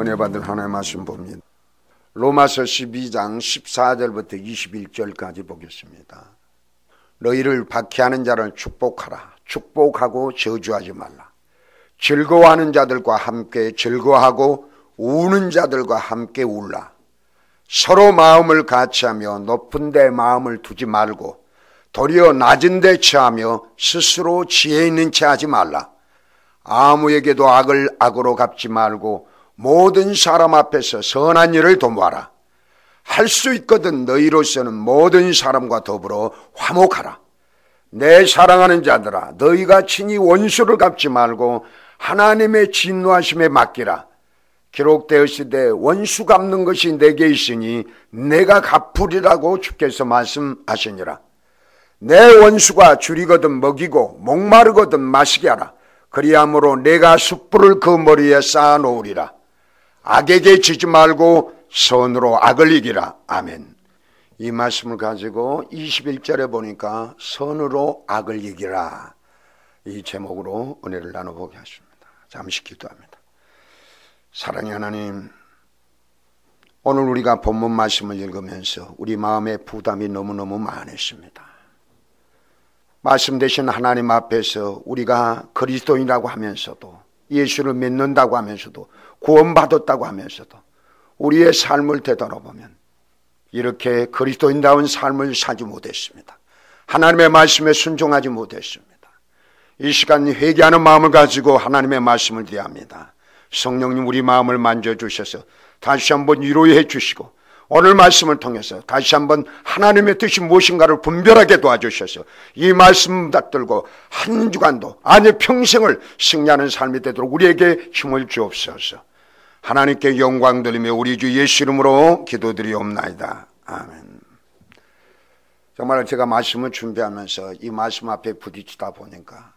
은혜 받을 하나님의 말씀 봅니다. 로마서 12장 14절부터 21절까지 보겠습니다. 너희를 박해하는 자를 축복하라. 축복하고 저주하지 말라. 즐거워하는 자들과 함께 즐거워하고 우는 자들과 함께 울라. 서로 마음을 같이하며 높은 데 마음을 두지 말고 도리어 낮은 데 처하며 스스로 지혜 있는 채 하지 말라. 아무에게도 악을 악으로 갚지 말고 모든 사람 앞에서 선한 일을 도모하라. 할 수 있거든 너희로서는 모든 사람과 더불어 화목하라. 내 사랑하는 자들아, 너희가 친히 원수를 갚지 말고 하나님의 진노하심에 맡기라. 기록되었으되 원수 갚는 것이 내게 있으니 내가 갚으리라고 주께서 말씀하시니라. 내 원수가 줄이거든 먹이고 목마르거든 마시게 하라. 그리함으로 내가 숯불을 그 머리에 쌓아 놓으리라. 악에게 지지 말고 선으로 악을 이기라. 아멘. 이 말씀을 가지고 21절에 보니까 선으로 악을 이기라, 이 제목으로 은혜를 나눠보게 하십니다. 잠시 기도합니다. 사랑의 하나님, 오늘 우리가 본문 말씀을 읽으면서 우리 마음의 부담이 너무너무 많았습니다. 말씀 되신 하나님 앞에서 우리가 그리스도인이라고 하면서도, 예수를 믿는다고 하면서도, 구원받았다고 하면서도 우리의 삶을 되돌아보면 이렇게 그리스도인다운 삶을 살지 못했습니다. 하나님의 말씀에 순종하지 못했습니다. 이 시간 회개하는 마음을 가지고 하나님의 말씀을 대합니다. 성령님, 우리 마음을 만져주셔서 다시 한번 위로해 주시고 오늘 말씀을 통해서 다시 한번 하나님의 뜻이 무엇인가를 분별하게 도와주셔서 이 말씀 붙들고 한 주간도, 아니 평생을 승리하는 삶이 되도록 우리에게 힘을 주옵소서. 하나님께 영광 돌리며 우리 주 예수 이름으로 기도드리옵나이다. 아멘. 정말 제가 말씀을 준비하면서 이 말씀 앞에 부딪히다 보니까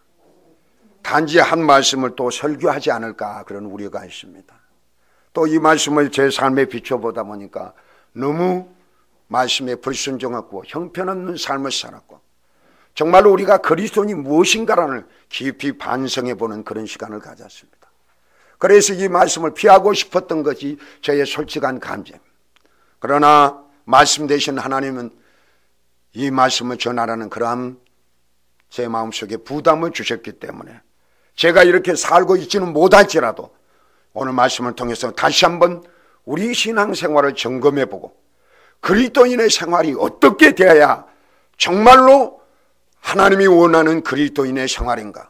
단지 한 말씀을 또 설교하지 않을까 그런 우려가 있습니다. 또 이 말씀을 제 삶에 비춰보다 보니까 너무 말씀에 불순종하고 형편없는 삶을 살았고 정말로 우리가 그리스도인이 무엇인가라는 깊이 반성해보는 그런 시간을 가졌습니다. 그래서 이 말씀을 피하고 싶었던 것이 저의 솔직한 감정입니다. 그러나 말씀 되신 하나님은 이 말씀을 전하라는 그러한 제 마음속에 부담을 주셨기 때문에 제가 이렇게 살고 있지는 못할지라도 오늘 말씀을 통해서 다시 한번 우리 신앙생활을 점검해보고 그리스도인의 생활이 어떻게 되어야 정말로 하나님이 원하는 그리스도인의 생활인가,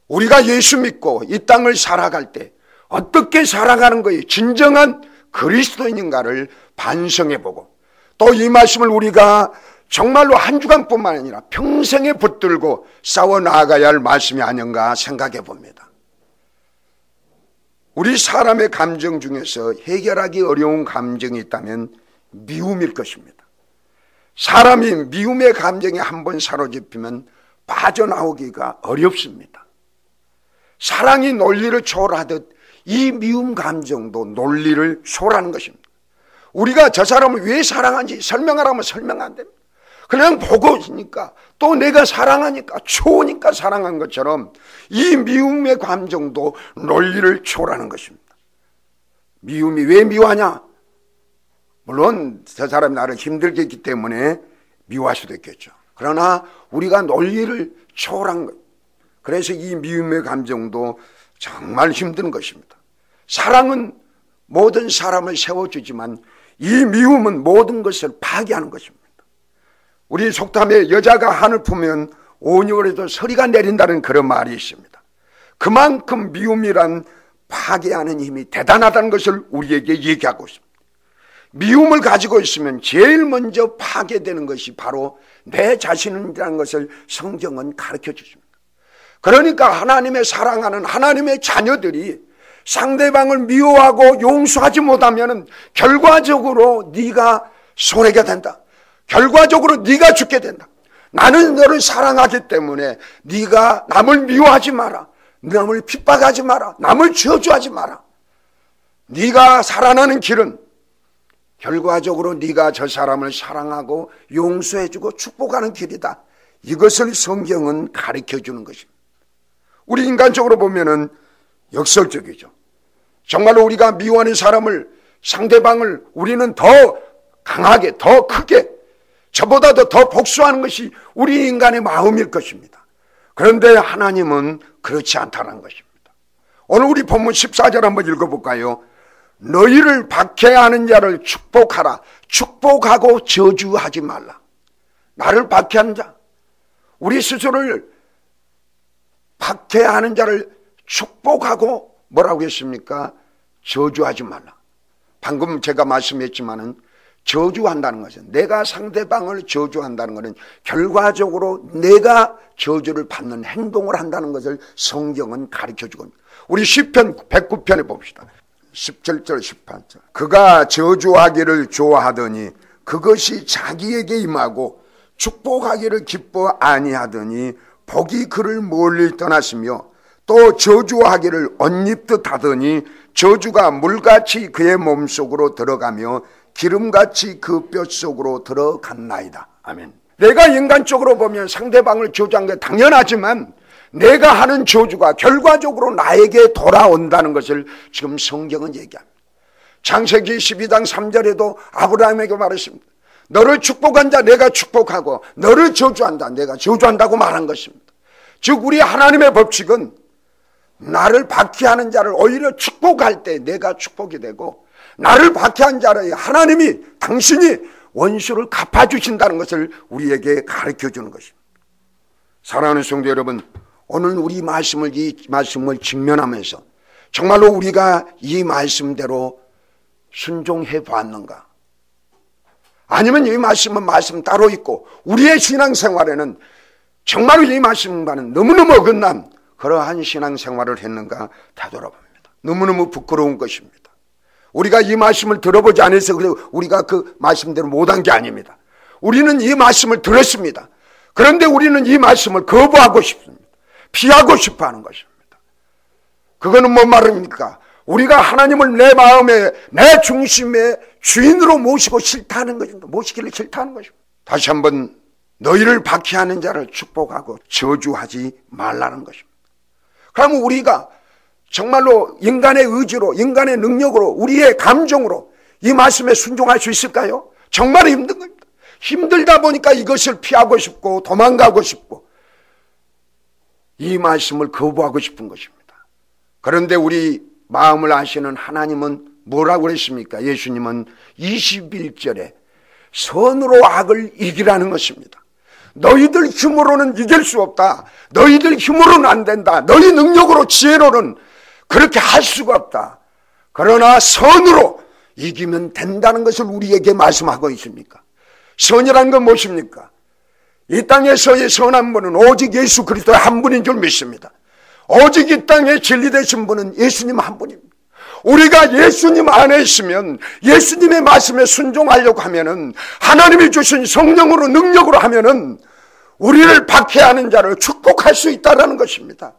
우리가 예수 믿고 이 땅을 살아갈 때 어떻게 살아가는 것이 진정한 그리스도인인가를 반성해보고 또 이 말씀을 우리가 정말로 한 주간뿐만 아니라 평생에 붙들고 싸워 나아가야 할 말씀이 아닌가 생각해 봅니다. 우리 사람의 감정 중에서 해결하기 어려운 감정이 있다면 미움일 것입니다. 사람이 미움의 감정에 한번 사로잡히면 빠져나오기가 어렵습니다. 사랑이 논리를 초월하듯 이 미움 감정도 논리를 초월하는 것입니다. 우리가 저 사람을 왜 사랑하는지 설명하라면 설명 안 됩니다. 그냥 보고 있으니까 또 내가 사랑하니까 좋으니까 사랑한 것처럼 이 미움의 감정도 논리를 초월하는 것입니다. 미움이 왜 미워하냐? 물론 저 사람이 나를 힘들게 했기 때문에 미워할 수도 있겠죠. 그러나 우리가 논리를 초월한 것, 그래서 이 미움의 감정도 정말 힘든 것입니다. 사랑은 모든 사람을 세워주지만 이 미움은 모든 것을 파괴하는 것입니다. 우리 속담에 여자가 한을 품으면 온유월에도 서리가 내린다는 그런 말이 있습니다. 그만큼 미움이란 파괴하는 힘이 대단하다는 것을 우리에게 얘기하고 있습니다. 미움을 가지고 있으면 제일 먼저 파괴되는 것이 바로 내 자신이라는 것을 성경은 가르쳐 주십니다. 그러니까 하나님의 사랑하는 하나님의 자녀들이 상대방을 미워하고 용서하지 못하면 결과적으로 네가 손해가 된다. 결과적으로 네가 죽게 된다. 나는 너를 사랑하기 때문에 네가 남을 미워하지 마라. 남을 핍박하지 마라. 남을 저주하지 마라. 네가 살아나는 길은 결과적으로 네가 저 사람을 사랑하고 용서해주고 축복하는 길이다. 이것을 성경은 가르쳐주는 것입니다. 우리 인간적으로 보면은 역설적이죠. 정말로 우리가 미워하는 사람을, 상대방을 우리는 더 강하게, 더 크게, 저보다도 더 복수하는 것이 우리 인간의 마음일 것입니다. 그런데 하나님은 그렇지 않다는 것입니다. 오늘 우리 본문 14절 한번 읽어볼까요? 너희를 박해하는 자를 축복하라. 축복하고 저주하지 말라. 나를 박해하는 자, 우리 스스로를 박해하는 자를 축복하고 뭐라고 했습니까? 저주하지 말라. 방금 제가 말씀했지만은 저주한다는 것은, 내가 상대방을 저주한다는 것은 결과적으로 내가 저주를 받는 행동을 한다는 것을 성경은 가르쳐주고 있습니다. 우리 시편 109편에 봅시다. 17절 18절. 그가 저주하기를 좋아하더니 그것이 자기에게 임하고 축복하기를 기뻐 아니하더니 복이 그를 멀리 떠났으며 또 저주하기를 엇입듯 하더니 저주가 물같이 그의 몸속으로 들어가며 기름같이 그 뼛속으로 들어갔나이다. 아멘. 내가 인간적으로 보면 상대방을 저주한 게 당연하지만 내가 하는 저주가 결과적으로 나에게 돌아온다는 것을 지금 성경은 얘기합니다. 창세기 12장 3절에도 아브라함에게 말했습니다. 너를 축복한 자 내가 축복하고 너를 저주한다 내가 저주한다고 말한 것입니다. 즉 우리 하나님의 법칙은 나를 박해하는 자를 오히려 축복할 때 내가 축복이 되고, 나를 박해한 자를 하나님이, 당신이 원수를 갚아주신다는 것을 우리에게 가르쳐주는 것입니다. 사랑하는 성도 여러분, 오늘 우리 이 말씀을 직면하면서 정말로 우리가 이 말씀대로 순종해 보았는가? 아니면 이 말씀은 말씀 따로 있고 우리의 신앙생활에는 정말로 이 말씀과는 너무너무 어긋난 그러한 신앙생활을 했는가 되돌아봅니다. 너무너무 부끄러운 것입니다. 우리가 이 말씀을 들어보지 않아서 우리가 그 말씀대로 못한 게 아닙니다. 우리는 이 말씀을 들었습니다. 그런데 우리는 이 말씀을 거부하고 싶습니다. 피하고 싶어하는 것입니다. 그거는 뭔 말입니까? 우리가 하나님을 내 마음에, 내 중심에 주인으로 모시고 싫다는 것입니다. 모시기를 싫다는 것입니다. 다시 한번 너희를 박해하는 자를 축복하고 저주하지 말라는 것입니다. 그러면 우리가 정말로 인간의 의지로, 인간의 능력으로, 우리의 감정으로 이 말씀에 순종할 수 있을까요? 정말 힘든 겁니다. 힘들다 보니까 이것을 피하고 싶고 도망가고 싶고 이 말씀을 거부하고 싶은 것입니다. 그런데 우리 마음을 아시는 하나님은 뭐라고 그랬습니까? 예수님은 21절에 선으로 악을 이기라는 것입니다. 너희들 힘으로는 이길 수 없다. 너희들 힘으로는 안 된다. 너희 능력으로, 지혜로는 그렇게 할 수가 없다. 그러나 선으로 이기면 된다는 것을 우리에게 말씀하고 있습니까? 선이라는 건 무엇입니까? 이 땅에서의 선한 분은 오직 예수 그리스도의 한 분인 줄 믿습니다. 오직 이 땅에 진리 되신 분은 예수님 한 분입니다. 우리가 예수님 안에 있으면, 예수님의 말씀에 순종하려고 하면은, 하나님이 주신 성령으로, 능력으로 하면은 우리를 박해하는 자를 축복할 수 있다는 것입니다.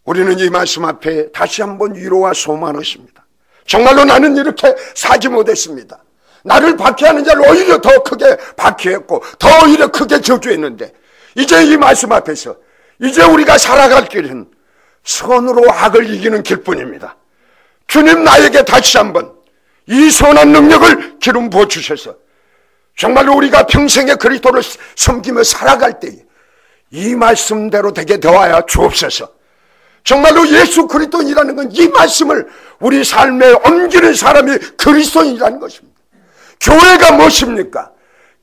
우리는 이 말씀 앞에 다시 한번 위로와 소망하십니다. 정말로 나는 이렇게 살지 못했습니다. 나를 박해하는 자를 오히려 더 크게 박해했고 더 오히려 크게 저주했는데, 이제 이 말씀 앞에서 이제 우리가 살아갈 길은 선으로 악을 이기는 길뿐입니다. 주님, 나에게 다시 한번 이 선한 능력을 기름 부어 주셔서 정말로 우리가 평생에 그리스도를 섬기며 살아갈 때에 이 말씀대로 되게 되어야 주옵소서. 정말로 예수 그리스도인이라는 건 이 말씀을 우리 삶에 옮기는 사람이 그리스도인이라는 것입니다. 교회가 무엇입니까?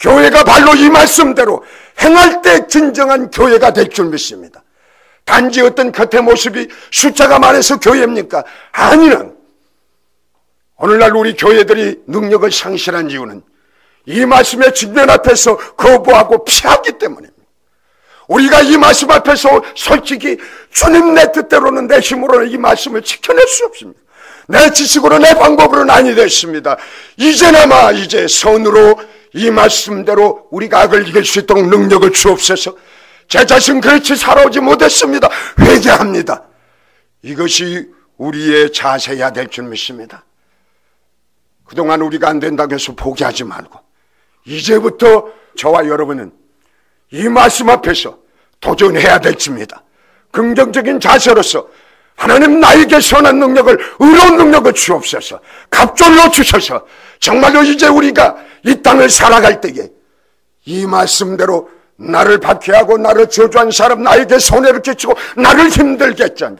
교회가 바로 이 말씀대로 행할 때 진정한 교회가 될 줄 믿습니다. 단지 어떤 겉의 모습이 숫자가 많아서 교회입니까? 아니는, 오늘날 우리 교회들이 능력을 상실한 이유는 이 말씀의 직면 앞에서 거부하고 피하기 때문입니다. 우리가 이 말씀 앞에서 솔직히 주님, 내 뜻대로는, 내 힘으로는 이 말씀을 지켜낼 수 없습니다. 내 지식으로, 내 방법으로는 아니 됐습니다. 이제나마 이제 선으로 이 말씀대로 우리가 악을 이길 수 있도록 능력을 주옵소서. 제 자신 그렇지 살아오지 못했습니다. 회개합니다. 이것이 우리의 자세해야 될 줄 믿습니다. 그동안 우리가 안 된다고 해서 포기하지 말고 이제부터 저와 여러분은 이 말씀 앞에서 도전해야 될 줄입니다. 긍정적인 자세로서 하나님 나에게 선한 능력을, 의로운 능력을 주옵소서. 갑절로 주셔서 정말로 이제 우리가 이 땅을 살아갈 때에 이 말씀대로 나를 박해하고 나를 저주한 사람, 나에게 손해를 끼치고 나를 힘들게 했잖아,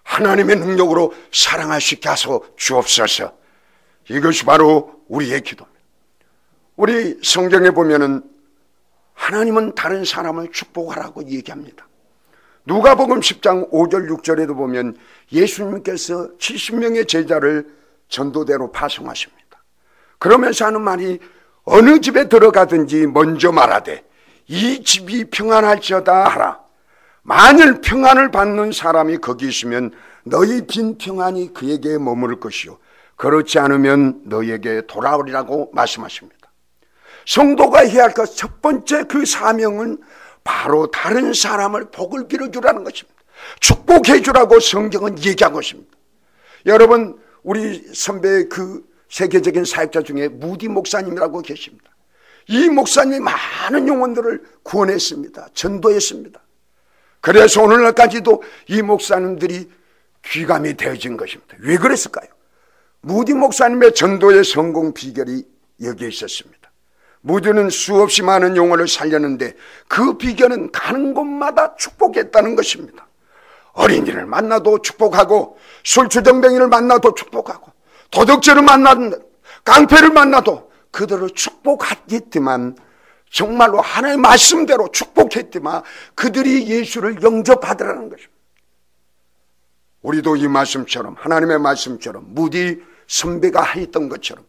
하나님의 능력으로 사랑하시게 하소 주옵소서. 이것이 바로 우리의 기도입니다. 우리 성경에 보면은 하나님은 다른 사람을 축복하라고 얘기합니다. 누가복음 10장 5절 6절에도 보면 예수님께서 70명의 제자를 전도대로 파송하십니다. 그러면서 하는 말이 어느 집에 들어가든지 먼저 말하되 이 집이 평안할지어다 하라. 만일 평안을 받는 사람이 거기 있으면 너희 빈 평안이 그에게 머무를 것이요 그렇지 않으면 너희에게 돌아오리라고 말씀하십니다. 성도가 해야 할 것 첫 번째 그 사명은 바로 다른 사람을 복을 빌어주라는 것입니다. 축복해 주라고 성경은 얘기하고 있습니다. 여러분, 우리 선배 그 세계적인 사역자 중에 무디 목사님이라고 계십니다. 이 목사님이 많은 영혼들을 구원했습니다. 전도했습니다. 그래서 오늘날까지도 이 목사님들이 귀감이 되어진 것입니다. 왜 그랬을까요? 무디 목사님의 전도의 성공 비결이 여기에 있었습니다. 무디는 수없이 많은 영혼을 살렸는데 그 비결은 가는 곳마다 축복했다는 것입니다. 어린이를 만나도 축복하고, 술주정뱅이를 만나도 축복하고, 도둑질을 만나도, 깡패를 만나도 그들을 축복했지만, 정말로 하나님의 말씀대로 축복했지만 그들이 예수를 영접하더라는 것입니다. 우리도 이 말씀처럼, 하나님의 말씀처럼, 무디 선배가 했던 것처럼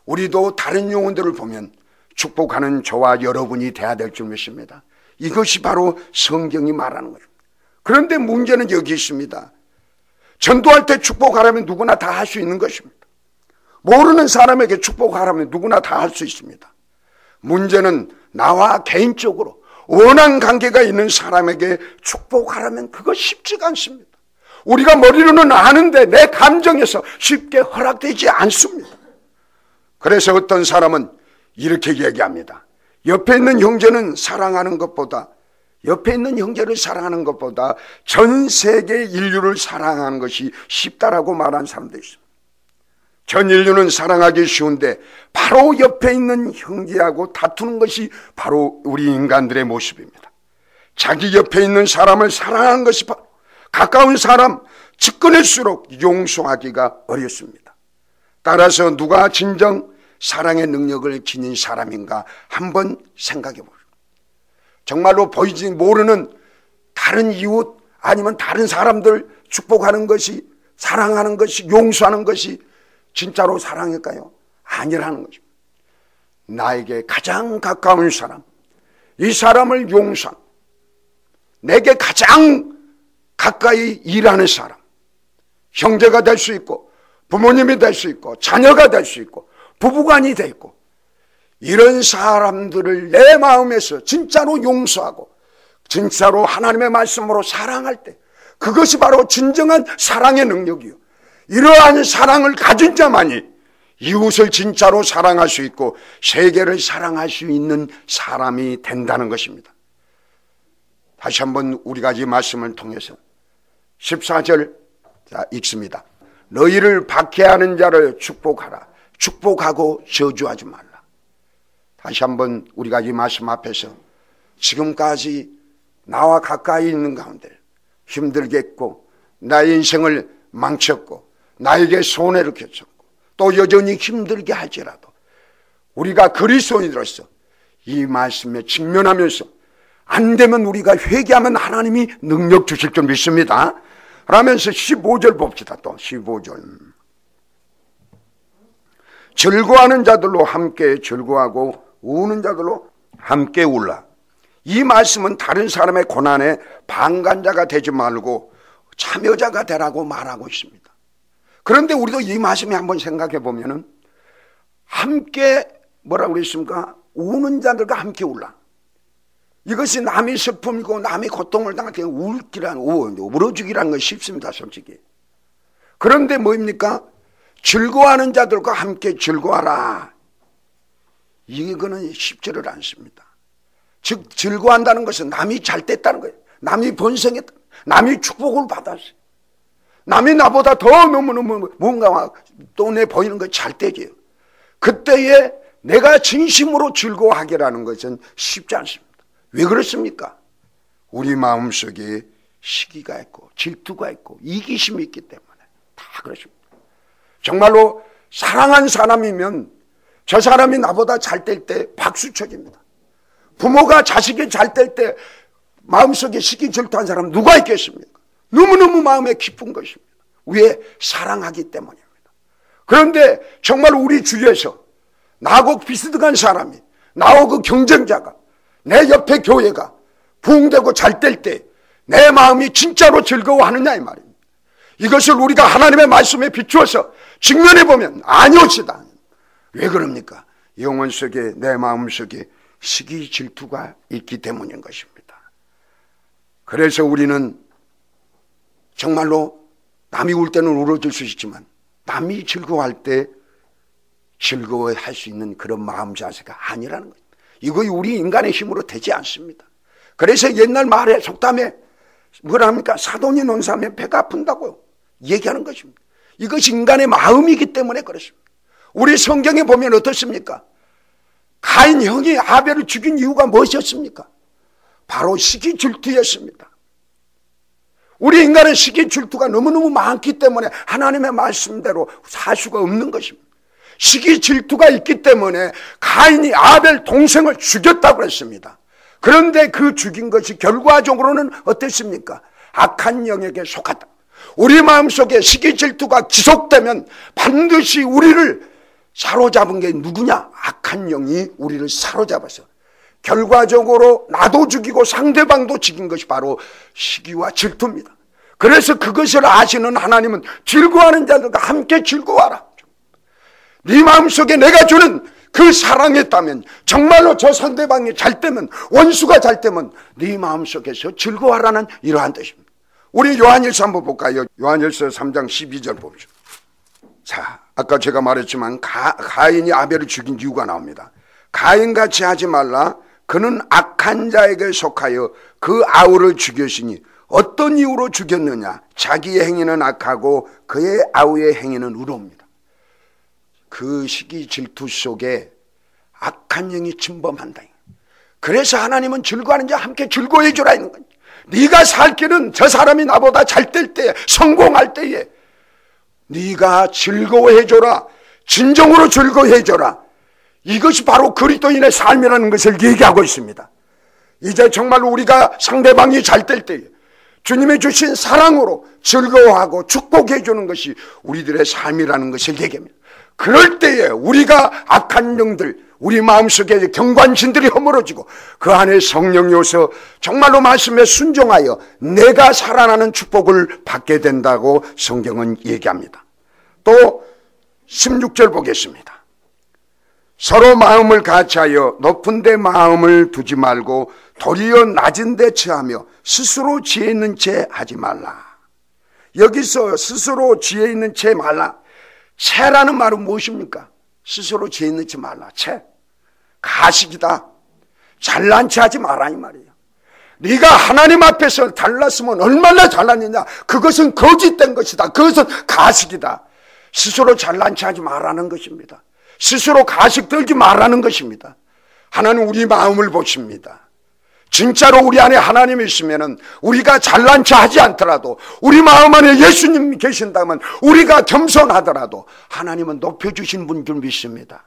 우리도 다른 영혼들을 보면 축복하는 저와 여러분이 돼야 될 줄 믿습니다. 이것이 바로 성경이 말하는 거죠. 그런데 문제는 여기 있습니다. 전도할 때 축복하라면 누구나 다 할 수 있는 것입니다. 모르는 사람에게 축복하라면 누구나 다 할 수 있습니다. 문제는 나와 개인적으로 원한 관계가 있는 사람에게 축복하라면 그거 쉽지가 않습니다. 우리가 머리로는 아는데 내 감정에서 쉽게 허락되지 않습니다. 그래서 어떤 사람은 이렇게 얘기합니다. 옆에 있는 형제를 사랑하는 것보다 전 세계 인류를 사랑하는 것이 쉽다라고 말하는 사람도 있습니다. 전 인류는 사랑하기 쉬운데 바로 옆에 있는 형제하고 다투는 것이 바로 우리 인간들의 모습입니다. 자기 옆에 있는 사람을 사랑하는 것이 바로, 가까운 사람, 측근일수록 용서하기가 어렵습니다. 따라서 누가 진정 사랑의 능력을 지닌 사람인가 한번 생각해 보십시오. 정말로 보이지 모르는 다른 이웃 아니면 다른 사람들 축복하는 것이, 사랑하는 것이, 용서하는 것이 진짜로 사랑일까요? 아니라는 거죠. 나에게 가장 가까운 사람, 이 사람을 용서하는, 내게 가장 가까이 일하는 사람, 형제가 될 수 있고 부모님이 될 수 있고 자녀가 될 수 있고 부부간이 돼 있고, 이런 사람들을 내 마음에서 진짜로 용서하고 진짜로 하나님의 말씀으로 사랑할 때 그것이 바로 진정한 사랑의 능력이요, 이러한 사랑을 가진 자만이 이웃을 진짜로 사랑할 수 있고 세계를 사랑할 수 있는 사람이 된다는 것입니다. 다시 한번 우리가 이 말씀을 통해서 14절 읽습니다. 너희를 박해하는 자를 축복하라. 축복하고 저주하지 말라. 다시 한번 우리가 이 말씀 앞에서 지금까지 나와 가까이 있는 가운데 힘들게 했고 나의 인생을 망쳤고 나에게 손해를 끼쳤고 또 여전히 힘들게 할지라도 우리가 그리스도인으로서 이 말씀에 직면하면서 안 되면 우리가 회개하면 하나님이 능력 주실 줄 믿습니다. 그러면서 15절 봅시다. 또 15절. 즐거워하는 자들로 함께 즐거워하고 우는 자들로 함께 울라. 이 말씀은 다른 사람의 고난에 방관자가 되지 말고 참여자가 되라고 말하고 있습니다. 그런데 우리도 이 말씀에 한번 생각해 보면은 함께 뭐라고 그랬습니까? 우는 자들과 함께 울라. 이것이 남이 슬픔이고 남이 고통을 당할 때 울어주기라는 건 쉽습니다, 솔직히. 그런데 뭐입니까? 즐거워하는 자들과 함께 즐거워하라. 이거는 쉽지를 않습니다. 즉 즐거워한다는 것은 남이 잘 됐다는 거예요. 남이 번성했다. 남이 축복을 받았어요. 남이 나보다 더 너무너무 뭔가 눈에 보이는 거 잘 때게요. 그때에 내가 진심으로 즐거워하게라는 것은 쉽지 않습니다. 왜 그렇습니까? 우리 마음속에 시기가 있고 질투가 있고 이기심이 있기 때문에 다 그렇습니다. 정말로 사랑한 사람이면 저 사람이 나보다 잘 될 때 박수 쳐줍니다. 부모가 자식이 잘 될 때 마음속에 시기 질투한 사람 누가 있겠습니까? 너무너무 마음에 깊은 것입니다. 왜? 사랑하기 때문입니다. 그런데 정말 우리 주위에서 나하고 비슷한 사람이, 나하고 그 경쟁자가, 내 옆에 교회가 부흥되고 잘 될 때 내 마음이 진짜로 즐거워하느냐 이 말입니다. 이것을 우리가 하나님의 말씀에 비추어서 직면해 보면 아니오시다. 왜 그럽니까? 영혼 속에, 내 마음 속에 시기 질투가 있기 때문인 것입니다. 그래서 우리는 정말로 남이 울 때는 울어줄 수 있지만 남이 즐거워할 때 즐거워할 수 있는 그런 마음 자세가 아니라는 거예요. 이거 우리 인간의 힘으로 되지 않습니다. 그래서 옛날 말에 속담에 뭐라 합니까? 사돈이 논사하면 배가 아픈다고 얘기하는 것입니다. 이것이 인간의 마음이기 때문에 그렇습니다. 우리 성경에 보면 어떻습니까? 가인 형이 아벨을 죽인 이유가 무엇이었습니까? 바로 시기 질투였습니다. 우리 인간의 시기 질투가 너무너무 많기 때문에 하나님의 말씀대로 살 수가 없는 것입니다. 시기 질투가 있기 때문에 가인이 아벨 동생을 죽였다고 했습니다. 그런데 그 죽인 것이 결과적으로는 어땠습니까? 악한 영에게 속았다. 우리 마음속에 시기 질투가 지속되면 반드시 우리를 사로잡은 게 누구냐? 악한 영이 우리를 사로잡아서 결과적으로 나도 죽이고 상대방도 죽인 것이 바로 시기와 질투입니다. 그래서 그것을 아시는 하나님은 즐거워하는 자들과 함께 즐거워하라. 네 마음속에 내가 주는 그 사랑했다면 정말로 저 상대방이 잘 되면, 원수가 잘 되면 네 마음속에서 즐거워하라는 이러한 뜻입니다. 우리 요한일서 한번 볼까요? 요한일서 3장 12절 보죠. 자, 아까 제가 말했지만 가인이 아벨을 죽인 이유가 나옵니다. 가인같이 하지 말라. 그는 악한 자에게 속하여 그 아우를 죽였으니 어떤 이유로 죽였느냐? 자기의 행위는 악하고 그의 아우의 행위는 의로웁니다. 그 시기 질투 속에 악한 영이 침범한다. 그래서 하나님은 즐거워하는 자 함께 즐거워해 주라 있는 거예요. 네가 살 길은 저 사람이 나보다 잘 될 때, 성공할 때에 네가 즐거워해 줘라. 진정으로 즐거워해 줘라. 이것이 바로 그리스도인의 삶이라는 것을 얘기하고 있습니다. 이제 정말로 우리가 상대방이 잘 될 때에 주님이 주신 사랑으로 즐거워하고 축복해 주는 것이 우리들의 삶이라는 것을 얘기합니다. 그럴 때에 우리가 악한 영들, 우리 마음속에 경관신들이 허물어지고 그 안에 성령이 오서 정말로 말씀에 순종하여 내가 살아나는 축복을 받게 된다고 성경은 얘기합니다. 또 16절 보겠습니다. 서로 마음을 같이하여 높은 데 마음을 두지 말고 도리어 낮은 데 처하며 스스로 지혜 있는 채 하지 말라. 여기서 스스로 지혜 있는 채 말라. 채라는 말은 무엇입니까? 스스로 지혜 있는 채 말라. 채. 가식이다. 잘난 체 하지 마라 이 말이에요. 네가 하나님 앞에서 달랐으면 얼마나 잘났느냐. 그것은 거짓된 것이다. 그것은 가식이다. 스스로 잘난 체 하지 말라는 것입니다. 스스로 가식 들지 말라는 것입니다. 하나님 우리 마음을 보십니다. 진짜로 우리 안에 하나님이 있으면 우리가 잘난 체 하지 않더라도, 우리 마음 안에 예수님이 계신다면 우리가 겸손하더라도 하나님은 높여주신 분 줄 믿습니다.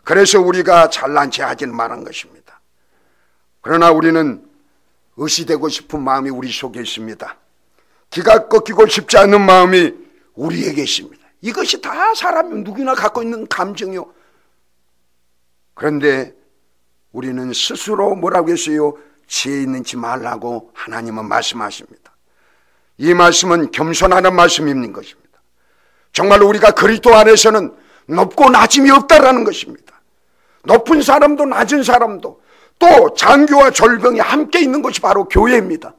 그래서 우리가 잘난 체 하지는 말한 것입니다. 그러나 우리는 의시되고 싶은 마음이 우리 속에 있습니다. 기가 꺾이고 싶지 않는 마음이 우리에게 있습니다. 이것이 다 사람이 누구나 갖고 있는 감정이요. 그런데 우리는 스스로 뭐라고 했어요? 지혜 있는지 말라고 하나님은 말씀하십니다. 이 말씀은 겸손하는 말씀인 것입니다. 정말 우리가 그리스도 안에서는 높고 낮음이 없다라는 것입니다. 높은 사람도 낮은 사람도 또 장교와 졸병이 함께 있는 것이 바로 교회입니다.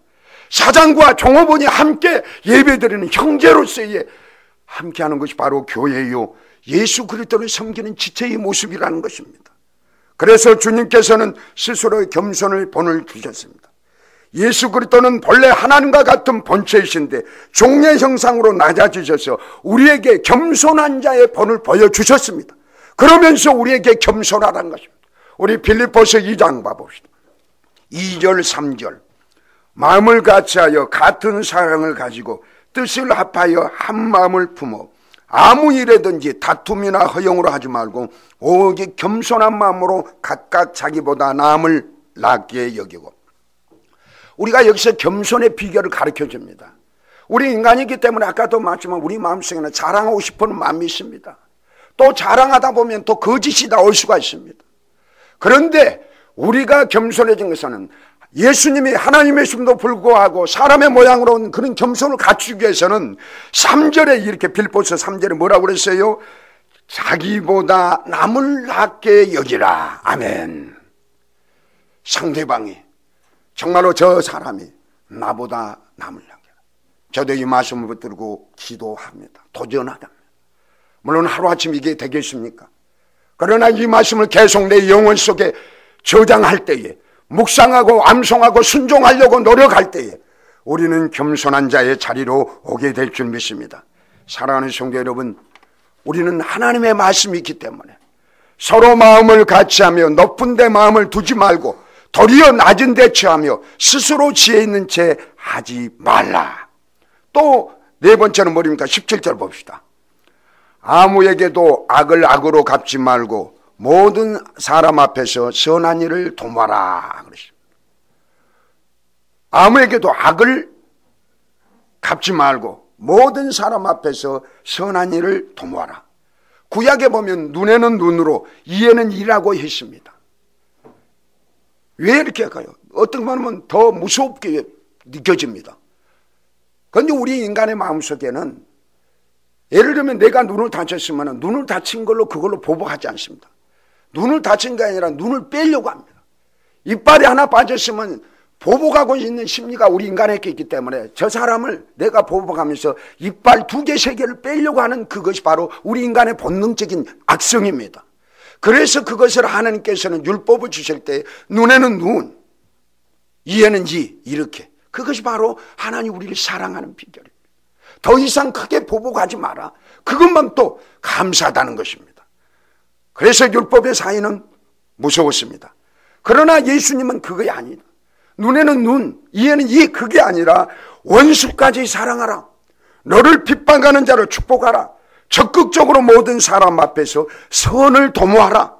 사장과 종업원이 함께 예배드리는 형제로서의 함께하는 것이 바로 교회요, 예수 그리스도를 섬기는 지체의 모습이라는 것입니다. 그래서 주님께서는 스스로의 겸손을 본을 주셨습니다. 예수 그리스도는 본래 하나님과 같은 본체이신데 종의 형상으로 낮아지셔서 우리에게 겸손한 자의 본을 보여주셨습니다. 그러면서 우리에게 겸손하라는 것입니다. 우리 빌립보서 2장 봐봅시다. 2절 3절. 마음을 같이하여 같은 사랑을 가지고 뜻을 합하여 한 마음을 품어 아무 일에든지 다툼이나 허용으로 하지 말고 오직 겸손한 마음으로 각각 자기보다 남을 낫게 여기고. 우리가 여기서 겸손의 비결을 가르쳐 줍니다. 우리 인간이기 때문에 아까도 말했지만 우리 마음속에는 자랑하고 싶은 마음이 있습니다. 또 자랑하다 보면 또 거짓이 나올 수가 있습니다. 그런데 우리가 겸손해진 것은 예수님이 하나님이심도 불구하고 사람의 모양으로 온 그런 겸손을 갖추기 위해서는 3절에 이렇게 빌립보서 3절에 뭐라고 그랬어요? 자기보다 남을 낫게 여기라. 아멘. 상대방이 정말로 저 사람이 나보다 남을 낫게. 저도 이 말씀을 붙들고 기도합니다. 도전하답니다. 물론 하루아침 이게 되겠습니까? 그러나 이 말씀을 계속 내 영혼 속에 저장할 때에 묵상하고 암송하고 순종하려고 노력할 때에 우리는 겸손한 자의 자리로 오게 될 줄 믿습니다. 사랑하는 성도 여러분, 우리는 하나님의 말씀이 있기 때문에 서로 마음을 같이하며 높은 데 마음을 두지 말고 도리어 낮은 데 처하며 스스로 지혜 있는 채 하지 말라. 또 네 번째는 뭐입니까? 17절 봅시다. 아무에게도 악을 악으로 갚지 말고 모든 사람 앞에서 선한 일을 도모하라 그러십니다. 아무에게도 악을 갚지 말고 모든 사람 앞에서 선한 일을 도모하라. 구약에 보면 눈에는 눈으로 이에는 이라고 했습니다. 왜 이렇게 할까요? 어떤 면은 더 무섭게 느껴집니다. 그런데 우리 인간의 마음속에는 예를 들면 내가 눈을 다쳤으면 눈을 다친 걸로 그걸로 보복하지 않습니다. 눈을 다친 게 아니라 눈을 빼려고 합니다. 이빨이 하나 빠졌으면 보복하고 있는 심리가 우리 인간에게 있기 때문에 저 사람을 내가 보복하면서 이빨 2개, 3개를 빼려고 하는 그것이 바로 우리 인간의 본능적인 악성입니다. 그래서 그것을 하나님께서는 율법을 주실 때 눈에는 눈, 이에는 이 이렇게. 그것이 바로 하나님 우리를 사랑하는 비결입니다. 더 이상 크게 보복하지 마라. 그것만 또 감사하다는 것입니다. 그래서 율법의 사이는 무서웠습니다. 그러나 예수님은 그게 아니다. 눈에는 눈, 이에는 이 그게 아니라 원수까지 사랑하라. 너를 핍박하는 자를 축복하라. 적극적으로 모든 사람 앞에서 선을 도모하라.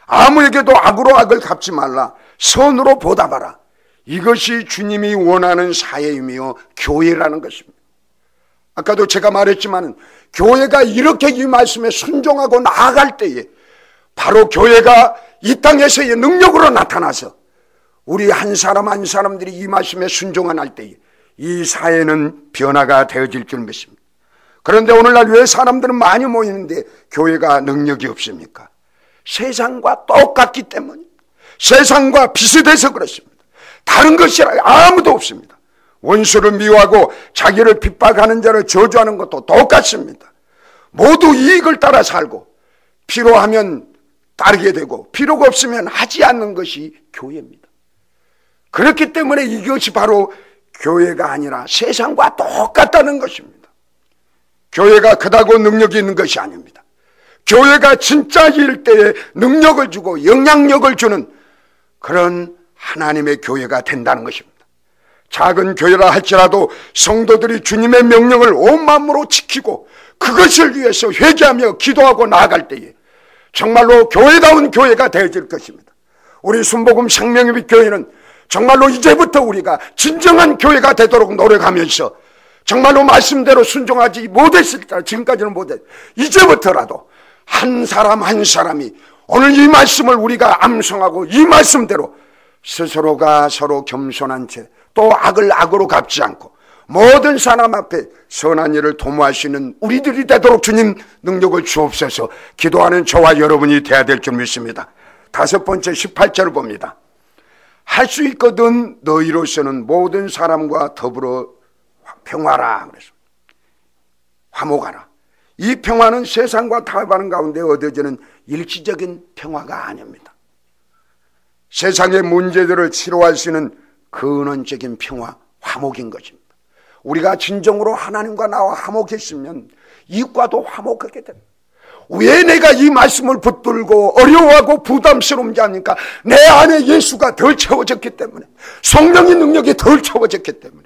아무에게도 악으로 악을 갚지 말라. 선으로 보답하라. 이것이 주님이 원하는 사회이며 교회라는 것입니다. 아까도 제가 말했지만 교회가 이렇게 이 말씀에 순종하고 나아갈 때에 바로 교회가 이 땅에서의 능력으로 나타나서 우리 한 사람 한 사람들이 이 말씀에 순종할 때에 이 사회는 변화가 되어질 줄 믿습니다. 그런데 오늘날 왜 사람들은 많이 모이는데 교회가 능력이 없습니까? 세상과 똑같기 때문입니다. 세상과 비슷해서 그렇습니다. 다른 것이 아무도 없습니다. 원수를 미워하고 자기를 핍박하는 자를 저주하는 것도 똑같습니다. 모두 이익을 따라 살고 필요하면 따르게 되고 필요가 없으면 하지 않는 것이 교회입니다. 그렇기 때문에 이것이 바로 교회가 아니라 세상과 똑같다는 것입니다. 교회가 크다고 능력이 있는 것이 아닙니다. 교회가 진짜 일 때에 능력을 주고 영향력을 주는 그런 하나님의 교회가 된다는 것입니다. 작은 교회라 할지라도 성도들이 주님의 명령을 온 마음으로 지키고 그것을 위해서 회개하며 기도하고 나아갈 때에 정말로 교회다운 교회가 되어질 것입니다. 우리 순복음 생명의 교회는 정말로 이제부터 우리가 진정한 교회가 되도록 노력하면서 정말로 말씀대로 순종하지 못했을 때 지금까지는 못했 이제부터라도 한 사람 한 사람이 오늘 이 말씀을 우리가 암송하고 이 말씀대로 스스로가 서로 겸손한 채 또 악을 악으로 갚지 않고 모든 사람 앞에 선한 일을 도모할 수 있는 우리들이 되도록 주님 능력을 주옵소서. 기도하는 저와 여러분이 돼야 될 줄 믿습니다. 5번째 18절을 봅니다. 할 수 있거든 너희로서는 모든 사람과 더불어 평화라. 그래서 화목하라. 이 평화는 세상과 타협하는 가운데 얻어지는 일시적인 평화가 아닙니다. 세상의 문제들을 치료할 수 있는 근원적인 평화, 화목인 것입니다. 우리가 진정으로 하나님과 나와 화목했으면 이웃과도 화목하게 됩니다. 왜 내가 이 말씀을 붙들고 어려워하고 부담스러운지 아닙니까? 내 안에 예수가 덜 채워졌기 때문에, 성령의 능력이 덜 채워졌기 때문에.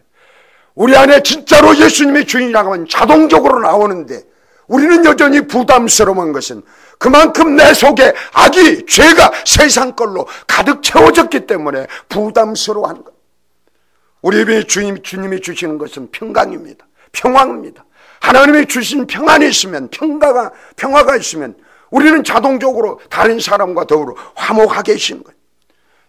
우리 안에 진짜로 예수님이 주인이라고 하면 자동적으로 나오는데, 우리는 여전히 부담스러운 것은 그만큼 내 속에 악이, 죄가 세상 걸로 가득 채워졌기 때문에 부담스러워하는 것. 우리 주님이 주시는 것은 평강입니다. 평화입니다. 하나님이 주신 평안이 있으면, 평화가 있으면 우리는 자동적으로 다른 사람과 더불어 화목하게 계시는 거예요.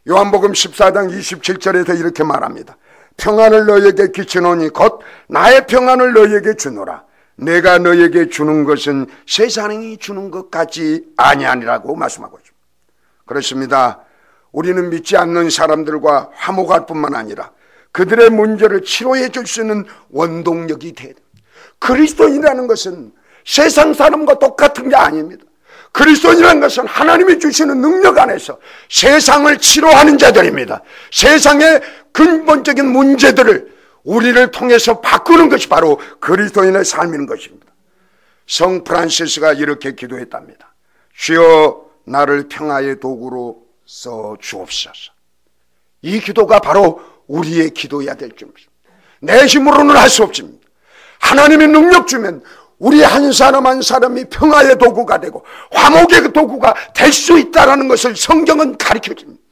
요한복음 14장 27절에서 이렇게 말합니다. 평안을 너희에게 끼치노니 곧 나의 평안을 너희에게 주노라. 내가 너희에게 주는 것은 세상이 주는 것 같지 아니하니라고 말씀하고 있습니다. 그렇습니다. 우리는 믿지 않는 사람들과 화목할 뿐만 아니라 그들의 문제를 치료해 줄 수 있는 원동력이 돼야 됩니다. 그리스도인이라는 것은 세상 사람과 똑같은 게 아닙니다. 그리스도인이라는 것은 하나님이 주시는 능력 안에서 세상을 치료하는 자들입니다. 세상의 근본적인 문제들을 우리를 통해서 바꾸는 것이 바로 그리스도인의 삶인 것입니다. 성 프란시스가 이렇게 기도했답니다. 주여 나를 평화의 도구로 써 주옵소서. 이 기도가 바로 우리의 기도해야 될 줄입니다. 내 힘으로는 할 수 없습니다. 하나님의 능력 주면 우리 한 사람 한 사람이 평화의 도구가 되고 화목의 도구가 될 수 있다는 것을 성경은 가르쳐줍니다.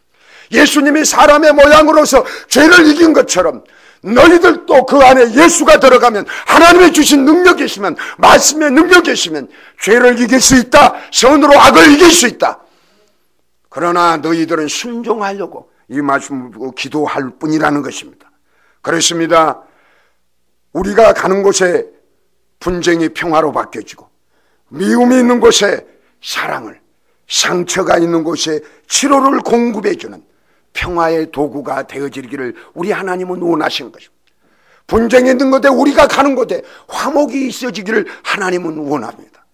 예수님이 사람의 모양으로서 죄를 이긴 것처럼 너희들도 그 안에 예수가 들어가면, 하나님이 주신 능력이 있으면, 말씀의 능력이 있으면 죄를 이길 수 있다. 선으로 악을 이길 수 있다. 그러나 너희들은 순종하려고 이 말씀을 보고 기도할 뿐이라는 것입니다. 그렇습니다. 우리가 가는 곳에 분쟁이 평화로 바뀌어지고, 미움이 있는 곳에 사랑을, 상처가 있는 곳에 치료를 공급해주는 평화의 도구가 되어지기를 우리 하나님은 원하시는 것입니다. 분쟁이 있는 곳에, 우리가 가는 곳에 화목이 있어지기를 하나님은 원합니다.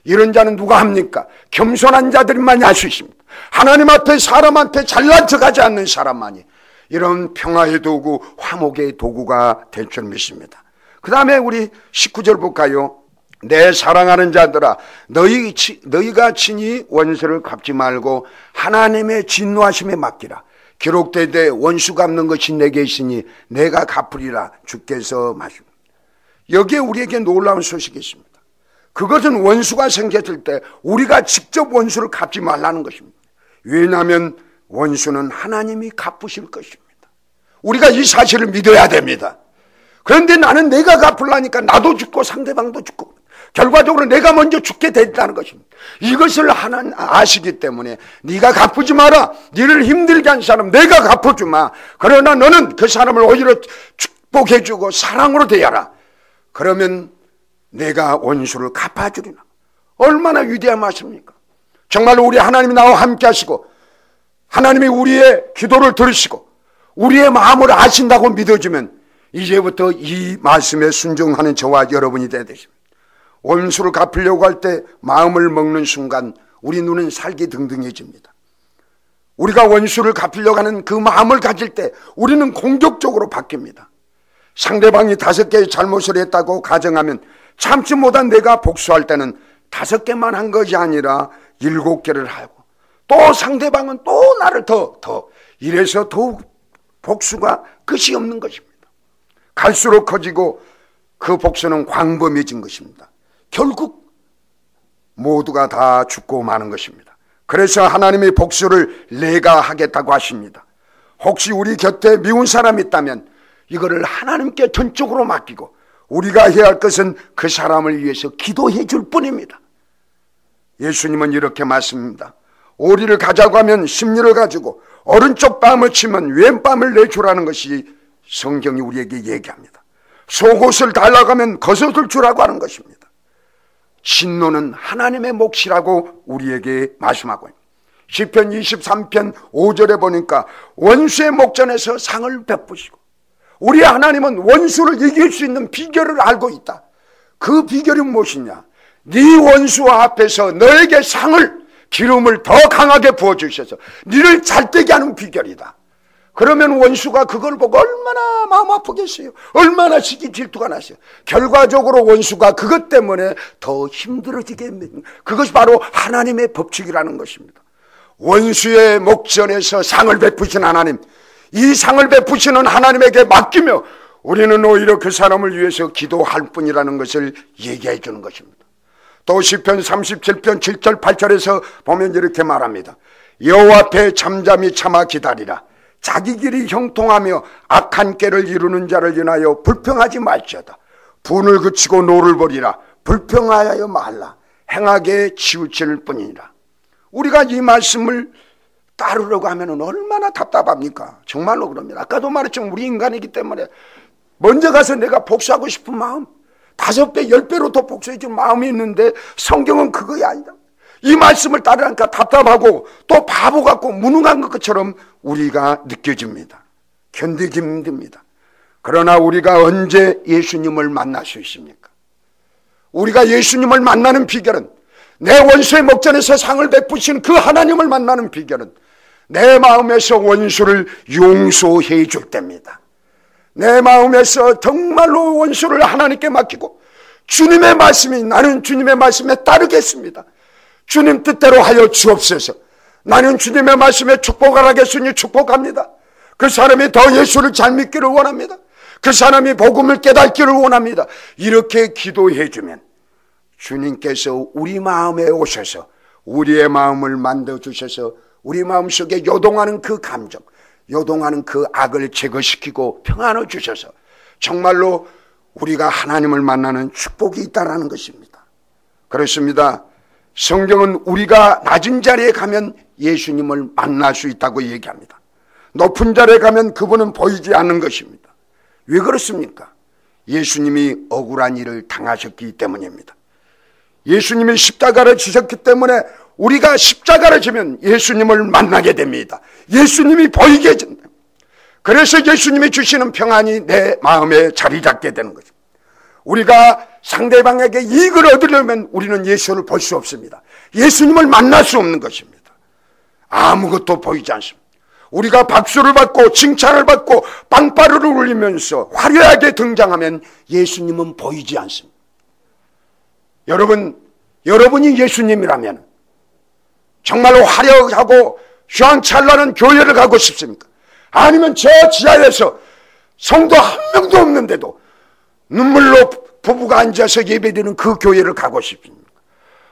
이런 자는 누가 합니까? 겸손한 자들만이 할 수 있습니다. 하나님 앞에, 사람한테 잘난 척하지 않는 사람만이 이런 평화의 도구, 화목의 도구가 될 줄 믿습니다. 그 다음에 우리 19절 볼까요? 내 사랑하는 자들아, 너희가 친히 원수를 갚지 말고 하나님의 진노하심에 맡기라. 기록되되 원수 갚는 것이 내게 있으니 내가 갚으리라 주께서 말씀합니다. 여기에 우리에게 놀라운 소식이 있습니다. 그것은 원수가 생겼을 때 우리가 직접 원수를 갚지 말라는 것입니다. 왜냐하면 원수는 하나님이 갚으실 것입니다. 우리가 이 사실을 믿어야 됩니다. 그런데 나는 내가 갚으려니까 나도 죽고 상대방도 죽고 결과적으로 내가 먼저 죽게 됐다는 것입니다. 이것을 하나님 아시기 때문에 네가 갚지 마라. 너를 힘들게 한 사람 내가 갚아주마. 그러나 너는 그 사람을 오히려 축복해주고 사랑으로 대하라. 그러면 내가 원수를 갚아주리라. 얼마나 위대한 말씀입니까? 정말로 우리 하나님이 나와 함께 하시고 하나님이 우리의 기도를 들으시고 우리의 마음을 아신다고 믿어주면 이제부터 이 말씀에 순종하는 저와 여러분이 되어야 되십니다. 원수를 갚으려고 할 때 마음을 먹는 순간 우리 눈은 살기 등등해집니다. 우리가 원수를 갚으려고 하는 그 마음을 가질 때 우리는 공격적으로 바뀝니다. 상대방이 5개의 잘못을 했다고 가정하면 참지 못한 내가 복수할 때는 5개만 한 것이 아니라 7개를 하고 또 상대방은 또 나를 더 이래서 더욱 복수가 끝이 없는 것입니다. 갈수록 커지고 그 복수는 광범해진 것입니다. 결국 모두가 다 죽고 마는 것입니다. 그래서 하나님이 복수를 내가 하겠다고 하십니다. 혹시 우리 곁에 미운 사람이 있다면 이거를 하나님께 전적으로 맡기고 우리가 해야 할 것은 그 사람을 위해서 기도해 줄 뿐입니다. 예수님은 이렇게 말씀합니다. 오리를 가자고 하면 심리를 가지고 오른쪽 뺨을 치면 왼뺨을 내주라는 것이 성경이 우리에게 얘기합니다. 속옷을 달라고 하면 겉옷을 주라고 하는 것입니다. 진노는 하나님의 몫이라고 우리에게 말씀하고 있습니다. 시편 23편 5절에 보니까 원수의 목전에서 상을 베푸시고 우리 하나님은 원수를 이길 수 있는 비결을 알고 있다. 그 비결이 무엇이냐? 네 원수 앞에서 너에게 상을, 기름을 더 강하게 부어주셔서 너를 잘되게 하는 비결이다. 그러면 원수가 그걸 보고 얼마나 마음 아프겠어요. 얼마나 시기 질투가 났어요. 결과적으로 원수가 그것 때문에 더 힘들어지게 됩니다. 그것이 바로 하나님의 법칙이라는 것입니다. 원수의 목전에서 상을 베푸신 하나님, 이 상을 베푸시는 하나님에게 맡기며 우리는 오히려 그 사람을 위해서 기도할 뿐이라는 것을 얘기해 주는 것입니다. 또 시편 37편 7절 8절에서 보면 이렇게 말합니다. 여호와 앞에 잠잠히 참아 기다리라. 자기 길이 형통하며 악한 꾀를 이루는 자를 인하여 불평하지 말지어다. 분을 그치고 노를 버리라. 불평하여 말라. 행하게 치우칠 뿐이니라. 우리가 이 말씀을 따르려고 하면 얼마나 답답합니까? 정말로 그럽니다. 아까도 말했지만 우리 인간이기 때문에 먼저 가서 내가 복수하고 싶은 마음, 5배, 10배로 더 복수해 줄 마음이 있는데 성경은 그거야 아니다. 이 말씀을 따르니까 답답하고 또 바보 같고 무능한 것처럼 우리가 느껴집니다. 견디기 힘듭니다. 그러나 우리가 언제 예수님을 만날 수 있습니까? 우리가 예수님을 만나는 비결은, 내 원수의 목전에서 상을 베푸신 그 하나님을 만나는 비결은 내 마음에서 원수를 용서해 줄 때입니다. 내 마음에서 정말로 원수를 하나님께 맡기고 주님의 말씀이, 나는 주님의 말씀에 따르겠습니다. 주님 뜻대로 하여 주옵소서. 나는 주님의 말씀에 축복을 하겠으니 축복합니다. 그 사람이 더 예수를 잘 믿기를 원합니다. 그 사람이 복음을 깨닫기를 원합니다. 이렇게 기도해 주면 주님께서 우리 마음에 오셔서 우리의 마음을 만들어주셔서 우리 마음속에 요동하는 그 감정, 요동하는 그 악을 제거시키고 평안을 주셔서 정말로 우리가 하나님을 만나는 축복이 있다는 것입니다. 그렇습니다. 성경은 우리가 낮은 자리에 가면 예수님을 만날 수 있다고 얘기합니다. 높은 자리에 가면 그분은 보이지 않는 것입니다. 왜 그렇습니까? 예수님이 억울한 일을 당하셨기 때문입니다. 예수님이 십자가를 지셨기 때문에 우리가 십자가를 지면 예수님을 만나게 됩니다. 예수님이 보이게 된다. 그래서 예수님이 주시는 평안이 내 마음에 자리 잡게 되는 거죠. 우리가 상대방에게 이익을 얻으려면 우리는 예수를 볼 수 없습니다. 예수님을 만날 수 없는 것입니다. 아무것도 보이지 않습니다. 우리가 박수를 받고 칭찬을 받고 빵빠르를 울리면서 화려하게 등장하면 예수님은 보이지 않습니다. 여러분이 예수님이라면 정말로 화려하고 휘황찬란한 교회를 가고 싶습니까? 아니면 저 지하에서 성도 한 명도 없는데도 눈물로 부부가 앉아서 예배드리는 그 교회를 가고 싶습니까?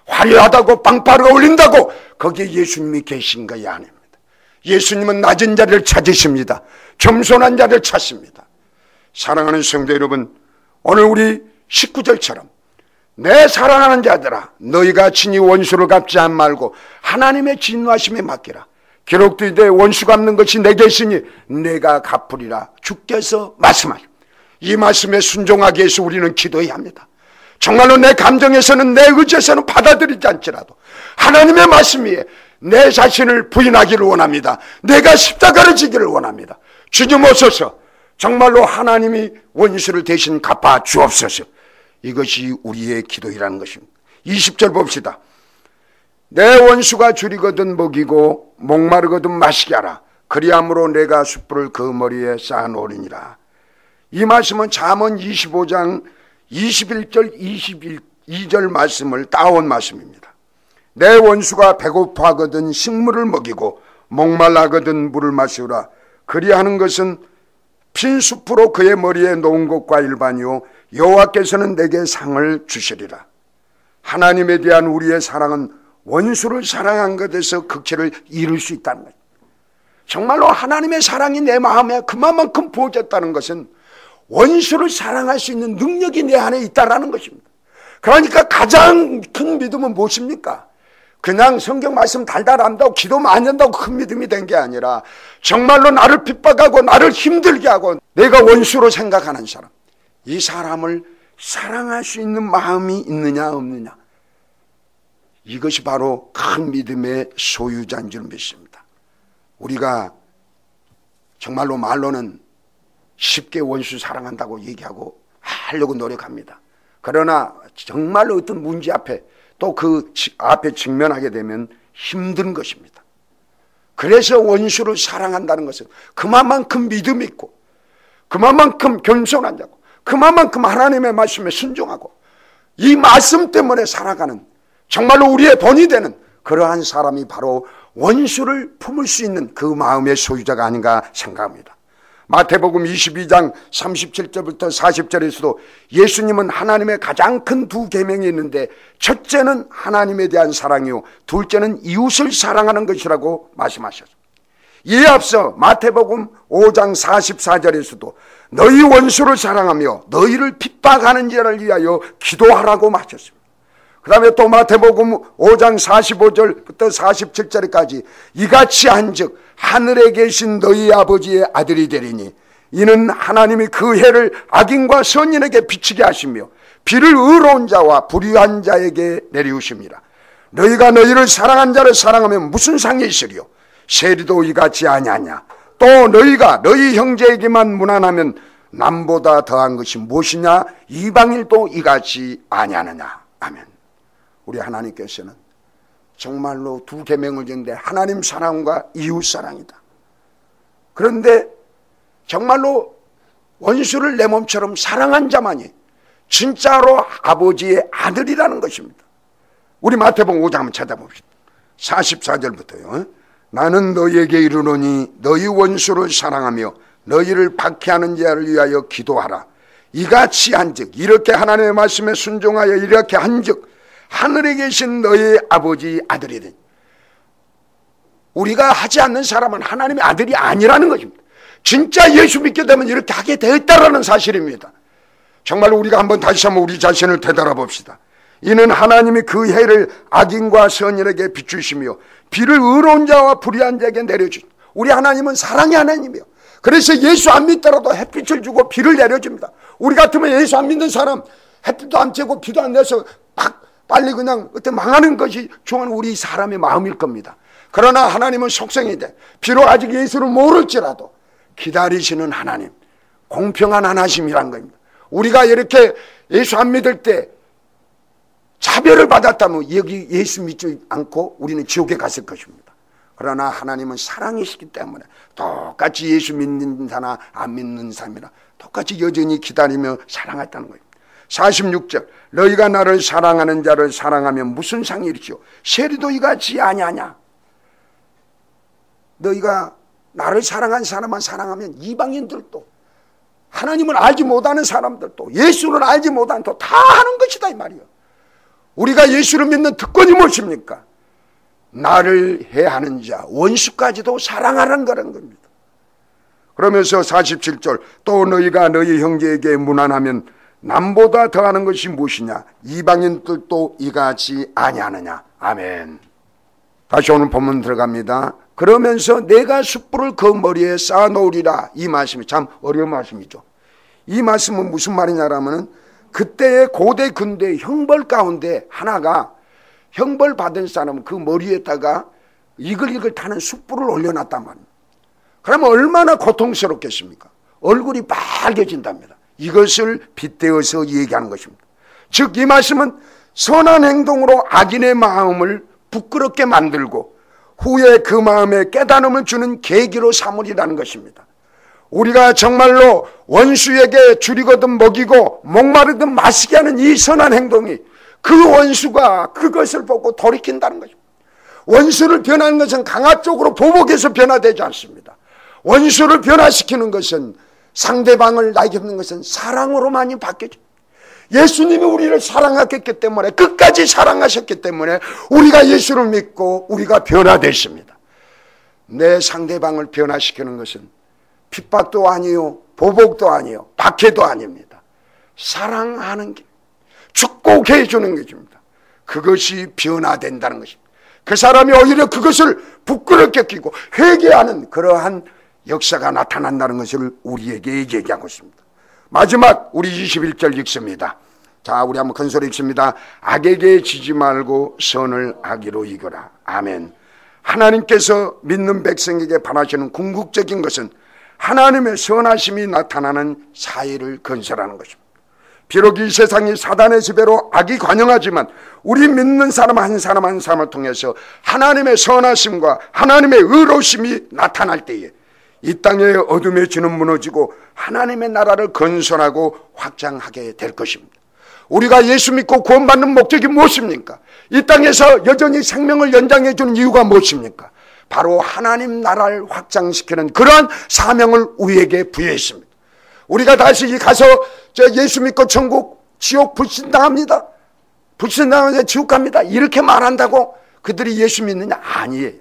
화려하다고 빵빠르가 울린다고 거기에 예수님이 계신 것이 아닙니다. 예수님은 낮은 자리를 찾으십니다. 겸손한 자를 찾습니다. 사랑하는 성도 여러분, 오늘 우리 19절처럼 내 사랑하는 자들아, 너희가 친히 원수를 갚지 않 말고 하나님의 진노하심에 맡기라. 기록되되 원수 갚는 것이 내게 있으니 내가 갚으리라. 주께서 말씀하십니다. 이 말씀에 순종하기 위해서 우리는 기도해야 합니다. 정말로 내 감정에서는, 내 의지에서는 받아들이지 않지라도 하나님의 말씀 위에 내 자신을 부인하기를 원합니다. 내가 십자가를 지기를 원합니다. 주님 오소서. 정말로 하나님이 원수를 대신 갚아 주옵소서. 이것이 우리의 기도이라는 것입니다. 20절 봅시다. 내 원수가 줄이거든 먹이고 목마르거든 마시게 하라. 그리함으로 내가 숯불을 그 머리에 쌓아놓으리니라. 이 말씀은 잠언 25장 21절 22절 말씀을 따온 말씀입니다. 내 원수가 배고파하거든 식물을 먹이고 목말라거든 물을 마시라. 그리하는 것은 핀 숲으로 그의 머리에 놓은 것과 일반이요 여호와께서는 내게 상을 주시리라. 하나님에 대한 우리의 사랑은 원수를 사랑한 것에서 극치를 이룰 수 있다는 거예요. 정말로 하나님의 사랑이 내 마음에 그만큼 부어졌다는 것은 원수를 사랑할 수 있는 능력이 내 안에 있다는 것입니다. 그러니까 가장 큰 믿음은 무엇입니까? 그냥 성경 말씀 달달 한다고 기도 많이 한다고 큰 믿음이 된 게 아니라 정말로 나를 핍박하고 나를 힘들게 하고 내가 원수로 생각하는 사람, 이 사람을 사랑할 수 있는 마음이 있느냐 없느냐, 이것이 바로 큰 믿음의 소유자인 줄 믿습니다. 우리가 정말로 말로는 쉽게 원수 사랑한다고 얘기하고 하려고 노력합니다. 그러나 정말로 어떤 문제 앞에 또 그 앞에 직면하게 되면 힘든 것입니다. 그래서 원수를 사랑한다는 것은 그만큼 믿음이 있고, 그만큼 겸손한 자고, 그만큼 하나님의 말씀에 순종하고, 이 말씀 때문에 살아가는, 정말로 우리의 본이 되는 그러한 사람이 바로 원수를 품을 수 있는 그 마음의 소유자가 아닌가 생각합니다. 마태복음 22장 37절부터 40절에서도 예수님은 하나님의 가장 큰 두 계명이 있는데, 첫째는 하나님에 대한 사랑이요, 둘째는 이웃을 사랑하는 것이라고 말씀하셨습니다. 이에 앞서 마태복음 5장 44절에서도 너희 원수를 사랑하며 너희를 핍박하는 자를 위하여 기도하라고 말했습니다. 그 다음에 또 마태복음 5장 45절부터 47절까지 이같이 한즉 하늘에 계신 너희 아버지의 아들이 되리니 이는 하나님이 그 해를 악인과 선인에게 비치게 하시며 비를 의로운 자와 불의한 자에게 내리우십니다. 너희가 너희를 사랑한 자를 사랑하면 무슨 상이 있으리요? 세리도 이같이 아니하냐? 또 너희가 너희 형제에게만 무난하면 남보다 더한 것이 무엇이냐? 이방인도 이같이 아니하느냐? 아멘. 우리 하나님께서는 정말로 두 계명을 줬는데 하나님 사랑과 이웃 사랑이다. 그런데 정말로 원수를 내 몸처럼 사랑한 자만이 진짜로 아버지의 아들이라는 것입니다. 우리 마태복음 5장 한번 찾아봅시다. 44절부터요. 나는 너희에게 이르노니 너희 원수를 사랑하며 너희를 박해하는 자를 위하여 기도하라. 이같이 한즉, 이렇게 하나님의 말씀에 순종하여 이렇게 한즉 하늘에 계신 너희 아버지 아들이 되니, 우리가 하지 않는 사람은 하나님의 아들이 아니라는 것입니다. 진짜 예수 믿게 되면 이렇게 하게 되었다라는 사실입니다. 정말 우리가 한번 다시 한번 우리 자신을 되돌아봅시다. 이는 하나님이 그 해를 악인과 선인에게 비추시며 비를 의로운 자와 불의한 자에게 내려주신, 우리 하나님은 사랑의 하나님이요, 그래서 예수 안 믿더라도 햇빛을 주고 비를 내려줍니다. 우리 같으면 예수 안 믿는 사람 햇빛도 안 쬐고 비도 안 내서 빨리 그냥 어떤 망하는 것이 좋아하는 우리 사람의 마음일 겁니다. 그러나 하나님은 속성인데, 비록 아직 예수를 모를지라도 기다리시는 하나님, 공평한 하나님이란 겁니다. 우리가 이렇게 예수 안 믿을 때 차별을 받았다면 여기 예수 믿지 않고 우리는 지옥에 갔을 것입니다. 그러나 하나님은 사랑이시기 때문에 똑같이 예수 믿는 자나 안 믿는 사람이나 똑같이 여전히 기다리며 사랑했다는 거예요. 46절, 너희가 나를 사랑하는 자를 사랑하면 무슨 상이 있지요? 세리도 이같이 아니하냐? 너희가 나를 사랑한 사람만 사랑하면 이방인들도, 하나님을 알지 못하는 사람들도, 예수를 알지 못하는 또 다 하는 것이다 이 말이에요. 우리가 예수를 믿는 특권이 무엇입니까? 나를 해하는 자, 원수까지도 사랑하라는 거라는 겁니다. 그러면서 47절, 또 너희가 너희 형제에게 무난하면 남보다 더하는 것이 무엇이냐? 이방인들도 이같이 아니하느냐? 아멘. 다시 오늘 본문 들어갑니다. 그러면서 내가 숯불을 그 머리에 쌓아놓으리라. 이 말씀이 참 어려운 말씀이죠. 이 말씀은 무슨 말이냐라면은 그때의 고대 근대 형벌 가운데 하나가, 형벌 받은 사람은 그 머리에다가 이글이글 타는 숯불을 올려놨단 말입니다. 그러면 얼마나 고통스럽겠습니까? 얼굴이 빨개진답니다. 이것을 빗대어서 얘기하는 것입니다. 즉 이 말씀은 선한 행동으로 악인의 마음을 부끄럽게 만들고 후에 그 마음에 깨달음을 주는 계기로 삼으리라는 것입니다. 우리가 정말로 원수에게 줄이거든 먹이고 목마르든 마시게 하는 이 선한 행동이 그 원수가 그것을 보고 돌이킨다는 것입니다. 원수를 변하는 것은 강압적으로 보복해서 변화되지 않습니다. 원수를 변화시키는 것은, 상대방을 나에게 없는 것은 사랑으로만이 바뀌죠. 예수님이 우리를 사랑하셨기 때문에, 끝까지 사랑하셨기 때문에 우리가 예수를 믿고 우리가 변화됐습니다. 내 상대방을 변화시키는 것은 핍박도 아니요, 보복도 아니요, 박해도 아닙니다. 사랑하는 게, 축복해 주는 것입니다. 그것이 변화된다는 것입니다. 그 사람이 오히려 그것을 부끄럽게 끼고 회개하는 그러한 역사가 나타난다는 것을 우리에게 얘기하고 있습니다. 마지막 우리 21절 읽습니다. 자, 우리 한번 큰 소리 읽습니다. 악에게 지지 말고 선을 악으로 이겨라. 아멘. 하나님께서 믿는 백성에게 바라시는 궁극적인 것은 하나님의 선하심이 나타나는 사회를 건설하는 것입니다. 비록 이 세상이 사단의 지배로 악이 관영하지만 우리 믿는 사람 한 사람 한 사람을 통해서 하나님의 선하심과 하나님의 의로우심이 나타날 때에 이 땅의 어둠의 주는 무너지고 하나님의 나라를 건설하고 확장하게 될 것입니다. 우리가 예수 믿고 구원받는 목적이 무엇입니까? 이 땅에서 여전히 생명을 연장해 주는 이유가 무엇입니까? 바로 하나님 나라를 확장시키는 그러한 사명을 우리에게 부여했습니다. 우리가 다시 가서 예수 믿고 천국, 지옥 불신당합니다. 불신당하면 지옥 갑니다. 이렇게 말한다고 그들이 예수 믿느냐? 아니에요.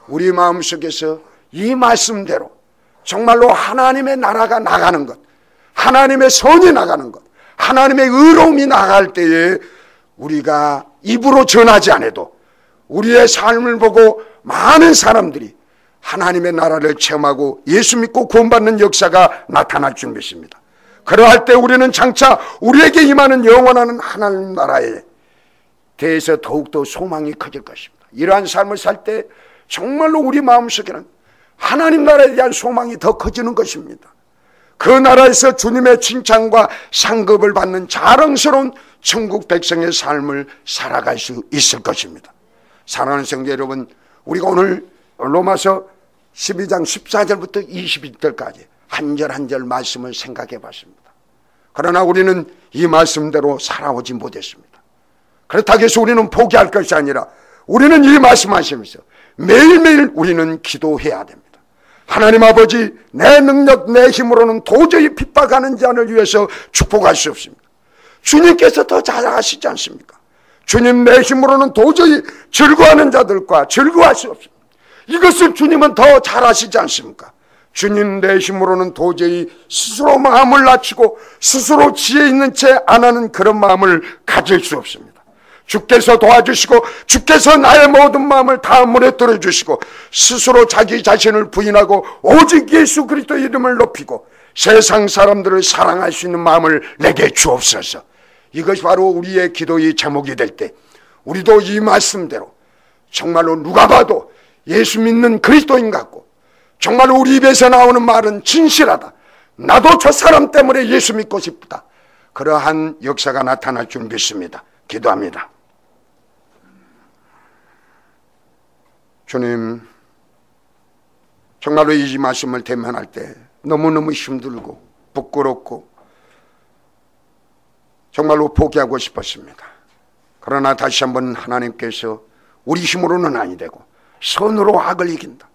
우리 마음속에서 이 말씀대로 정말로 하나님의 나라가 나가는 것, 하나님의 선이 나가는 것, 하나님의 의로움이 나갈 때에 우리가 입으로 전하지 않아도 우리의 삶을 보고 많은 사람들이 하나님의 나라를 체험하고 예수 믿고 구원받는 역사가 나타날 줄 믿습니다. 그러할 때 우리는 장차 우리에게 임하는 영원한 하나님 나라에 대해서 더욱더 소망이 커질 것입니다. 이러한 삶을 살 때 정말로 우리 마음속에는 하나님 나라에 대한 소망이 더 커지는 것입니다. 그 나라에서 주님의 칭찬과 상급을 받는 자랑스러운 천국 백성의 삶을 살아갈 수 있을 것입니다. 사랑하는 성도 여러분, 우리가 오늘 로마서 12장 14절부터 21절까지 한 절 한 절 말씀을 생각해 봤습니다. 그러나 우리는 이 말씀대로 살아오지 못했습니다. 그렇다고 해서 우리는 포기할 것이 아니라 우리는 이 말씀하시면서 매일매일 우리는 기도해야 됩니다. 하나님 아버지, 내 능력, 내 힘으로는 도저히 핍박하는 자를 위해서 축복할 수 없습니다. 주님께서 더 잘하시지 않습니까? 주님, 내 힘으로는 도저히 즐거워하는 자들과 즐거워할 수 없습니다. 이것을 주님은 더 잘하시지 않습니까? 주님, 내 힘으로는 도저히 스스로 마음을 낮추고 스스로 지혜 있는 채 안 하는 그런 마음을 가질 수 없습니다. 주께서 도와주시고 주께서 나의 모든 마음을 다 무너뜨려 주시고 스스로 자기 자신을 부인하고 오직 예수 그리스도의 이름을 높이고 세상 사람들을 사랑할 수 있는 마음을 내게 주옵소서. 이것이 바로 우리의 기도의 제목이 될 때 우리도 이 말씀대로 정말로 누가 봐도 예수 믿는 그리스도인 같고 정말로 우리 입에서 나오는 말은 진실하다. 나도 저 사람 때문에 예수 믿고 싶다. 그러한 역사가 나타날 줄 믿습니다. 기도합니다. 주님, 정말로 이 말씀을 대면할 때 너무너무 힘들고 부끄럽고 정말로 포기하고 싶었습니다. 그러나 다시 한번 하나님께서 우리 힘으로는 아니 되고 선으로 악을 이긴다.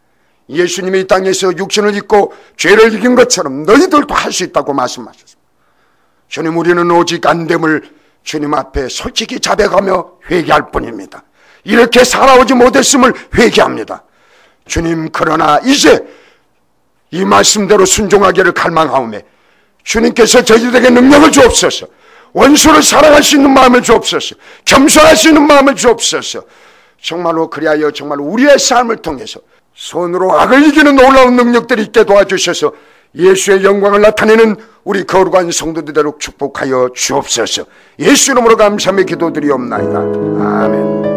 예수님이 이 땅에서 육신을 입고 죄를 이긴 것처럼 너희들도 할 수 있다고 말씀하셨습니다. 주님, 우리는 오직 안됨을 주님 앞에 솔직히 자백하며 회개할 뿐입니다. 이렇게 살아오지 못했음을 회개합니다. 주님, 그러나 이제 이 말씀대로 순종하기를 갈망하오매 주님께서 저희들에게 능력을 주옵소서. 원수를 사랑할 수 있는 마음을 주옵소서. 겸손할 수 있는 마음을 주옵소서. 정말로 그리하여 정말로 우리의 삶을 통해서 손으로 악을 이기는 놀라운 능력들이 있게 도와주셔서 예수의 영광을 나타내는 우리 거룩한 성도들대로 축복하여 주옵소서. 예수 이름으로 감사하며 기도드리옵나이다. 아멘.